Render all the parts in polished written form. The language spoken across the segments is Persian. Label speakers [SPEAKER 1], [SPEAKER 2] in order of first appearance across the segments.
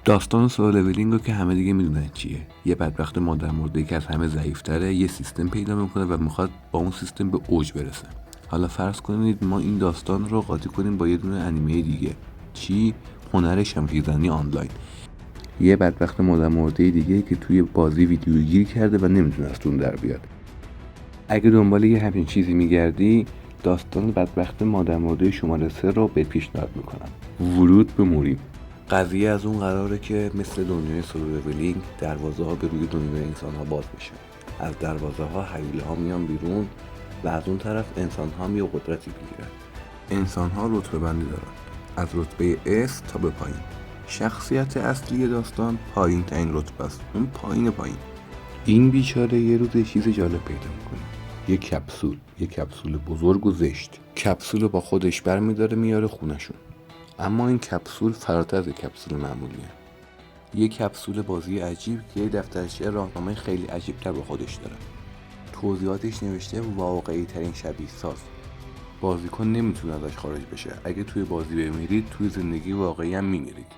[SPEAKER 1] داستان سولو لولینگ رو که همه دیگه میدونن چیه. یه بدبخت مادر مرده که از همه ضعیف‌تره یه سیستم پیدا میکنه و میخواد با اون سیستم به اوج برسه. حالا فرض کنید ما این داستان رو قاطی کنیم با یه دونه انیمه دیگه. چی؟ هنر شمشیرزنی آنلاین. یه بدبخت مادر مرده دیگه که توی بازی ویدیویی گیر کرده و نمیتونه از اون در بیاد. اگه دنبال یه همچین چیزی میگردی، داستان بدبخت مادر مرده شماره 3 رو به پیشنهاد میکنم. ورود به موریم. قضیه از اون قراره که مثل دنیای سولو لولینگ دروازه ها به روی دنیای انسان ها باز بشه. از دروازه ها حیوله ها میان بیرون و از اون طرف انسان ها یه قدرتی بگیرن. انسان ها رتبه بندی دارن، از رتبه S تا به پایین. شخصیت اصلی داستان پایین ترین رتبه است، اون پایین. این بیچاره یه روز چیز جالب پیدا میکنه. یه کپسول بزرگ و زشت. کپسول رو با خودش برمیداره میاره خونشون. اما این کپسول فراتر از کپسول معمولیه. یه کپسول بازی عجیب که یه دفترچه راهنمای خیلی عجیب تر با خودش داره. توضیحاتش نوشته واقعی ترین شبیه ساز. بازیکن نمیتونه ازش خارج بشه. اگه توی بازی بمیرید توی زندگی واقعی هم میمیرید.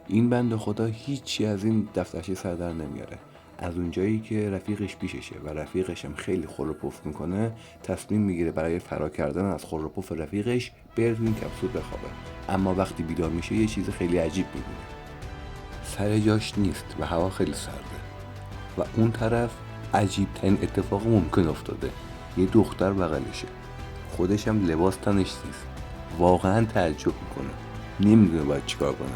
[SPEAKER 1] این بنده خدا هیچی از این دفترچه سر در نمیاره. از اونجایی که رفیقش پیششه و رفیقش هم خیلی خور و پف میکنه، تصمیم میگیره برای فرار کردن از خور و پف رفیقش بره تو این کپسول بخوابه. اما وقتی بیدار میشه یه چیز خیلی عجیب میبینه. سر جاش نیست و هوا خیلی سرده و اون طرف عجیب ترین اتفاق ممکن افتاده. یه دختر بغلشه، خودش هم لباس تنش نیست. واقعا تعجب میکنه، نمیدونه باید چیکار کنه.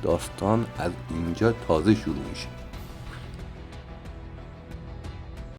[SPEAKER 1] داستان از اینجا تازه شروع میشه.